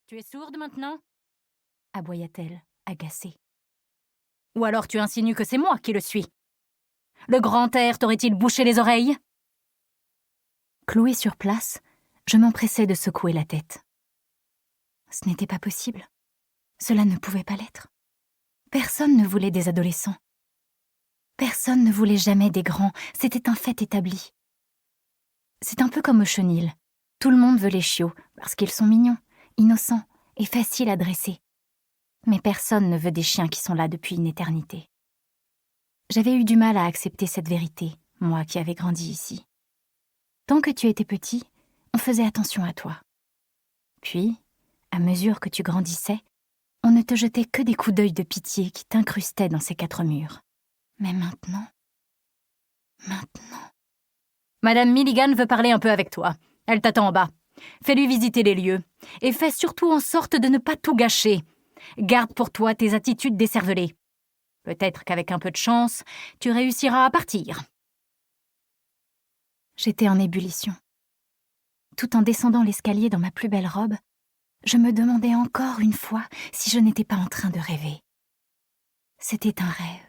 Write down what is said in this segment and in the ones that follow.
Tu es sourde maintenant ?» aboya-t-elle, agacée. « Ou alors tu insinues que c'est moi qui le suis. Le grand air t'aurait-il bouché les oreilles ?» Clouée sur place, je m'empressai de secouer la tête. Ce n'était pas possible. Cela ne pouvait pas l'être. Personne ne voulait des adolescents. Personne ne voulait jamais des grands, c'était un fait établi. C'est un peu comme au chenil. Tout le monde veut les chiots, parce qu'ils sont mignons, innocents et faciles à dresser. Mais personne ne veut des chiens qui sont là depuis une éternité. J'avais eu du mal à accepter cette vérité, moi qui avais grandi ici. Tant que tu étais petit, on faisait attention à toi. Puis, à mesure que tu grandissais, on ne te jetait que des coups d'œil de pitié qui t'incrustaient dans ces quatre murs. Mais maintenant... Madame Milligan veut parler un peu avec toi. Elle t'attend en bas. Fais-lui visiter les lieux. Et fais surtout en sorte de ne pas tout gâcher. Garde pour toi tes attitudes décervelées. Peut-être qu'avec un peu de chance, tu réussiras à partir. J'étais en ébullition. Tout en descendant l'escalier dans ma plus belle robe, je me demandais encore une fois si je n'étais pas en train de rêver. C'était un rêve.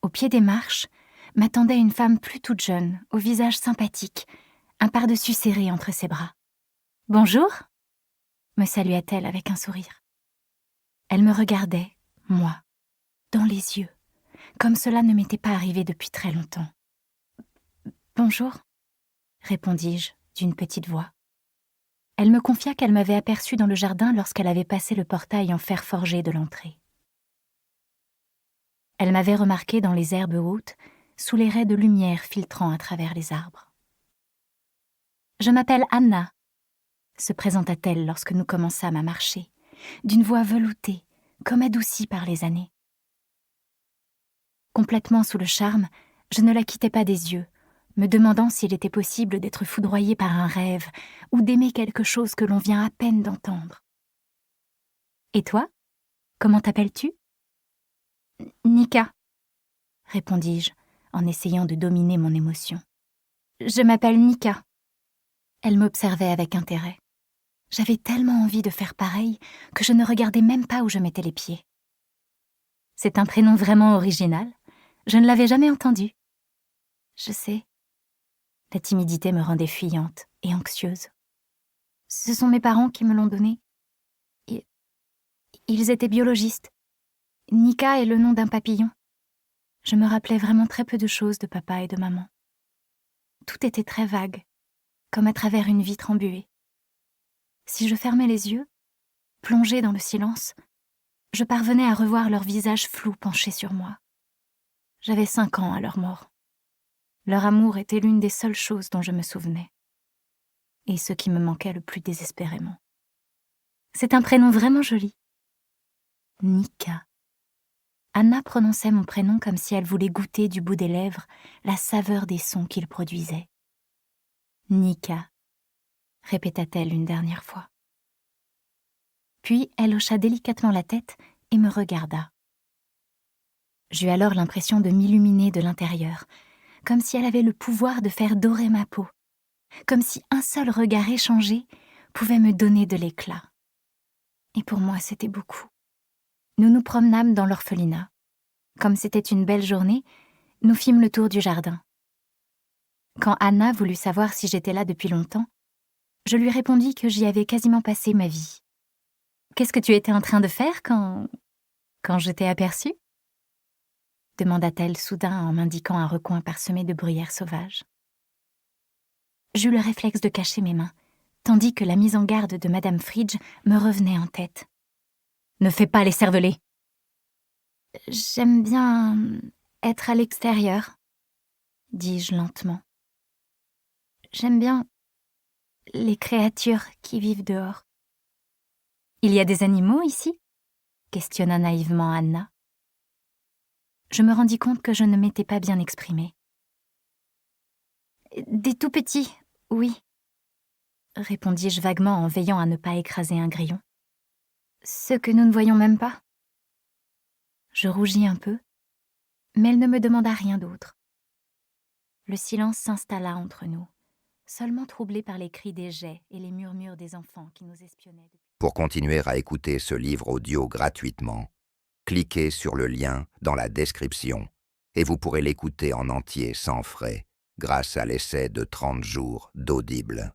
Au pied des marches, m'attendait une femme plus toute jeune, au visage sympathique, un pardessus serré entre ses bras. « Bonjour » me salua-t-elle avec un sourire. Elle me regardait, moi, dans les yeux, comme cela ne m'était pas arrivé depuis très longtemps. « Bonjour » répondis-je d'une petite voix. Elle me confia qu'elle m'avait aperçue dans le jardin lorsqu'elle avait passé le portail en fer forgé de l'entrée. Elle m'avait remarqué dans les herbes hautes, sous les raies de lumière filtrant à travers les arbres. « Je m'appelle Anna », se présenta-t-elle lorsque nous commençâmes à marcher, d'une voix veloutée, comme adoucie par les années. Complètement sous le charme, je ne la quittais pas des yeux, me demandant s'il était possible d'être foudroyé par un rêve ou d'aimer quelque chose que l'on vient à peine d'entendre. « Et toi, comment t'appelles-tu ?»« Nika », répondis-je, en essayant de dominer mon émotion. « Je m'appelle Nika. » Elle m'observait avec intérêt. J'avais tellement envie de faire pareil que je ne regardais même pas où je mettais les pieds. C'est un prénom vraiment original. Je ne l'avais jamais entendu. Je sais. La timidité me rendait fuyante et anxieuse. Ce sont mes parents qui me l'ont donné. Ils étaient biologistes. Nika est le nom d'un papillon. Je me rappelais vraiment très peu de choses de papa et de maman. Tout était très vague, comme à travers une vitre embuée. Si je fermais les yeux, plongée dans le silence, je parvenais à revoir leur visage flou penché sur moi. J'avais 5 ans à leur mort. Leur amour était l'une des seules choses dont je me souvenais. Et ce qui me manquait le plus désespérément. C'est un prénom vraiment joli. Nika. Anna prononçait mon prénom comme si elle voulait goûter du bout des lèvres la saveur des sons qu'il produisait. Nika, répéta-t-elle une dernière fois. Puis elle hocha délicatement la tête et me regarda. J'eus alors l'impression de m'illuminer de l'intérieur, comme si elle avait le pouvoir de faire dorer ma peau, comme si un seul regard échangé pouvait me donner de l'éclat. Et pour moi, c'était beaucoup. Nous nous promenâmes dans l'orphelinat. Comme c'était une belle journée, nous fîmes le tour du jardin. Quand Anna voulut savoir si j'étais là depuis longtemps, je lui répondis que j'y avais quasiment passé ma vie. « Qu'est-ce que tu étais en train de faire quand je t'ai aperçue ?» demanda-t-elle soudain en m'indiquant un recoin parsemé de bruyères sauvages. J'eus le réflexe de cacher mes mains, tandis que la mise en garde de Madame Fridge me revenait en tête. « Ne fais pas les cervelets !»« J'aime bien être à l'extérieur, » dis-je lentement. « J'aime bien les créatures qui vivent dehors. »« Il y a des animaux ici ?» questionna naïvement Anna. Je me rendis compte que je ne m'étais pas bien exprimée. « Des tout petits, oui, » répondis-je vaguement en veillant à ne pas écraser un grillon. « Ceux que nous ne voyons même pas. » Je rougis un peu, mais elle ne me demanda rien d'autre. Le silence s'installa entre nous, seulement troublé par les cris des geais et les murmures des enfants qui nous espionnaient depuis. Pour continuer à écouter ce livre audio gratuitement, cliquez sur le lien dans la description et vous pourrez l'écouter en entier sans frais grâce à l'essai de 30 jours d'Audible.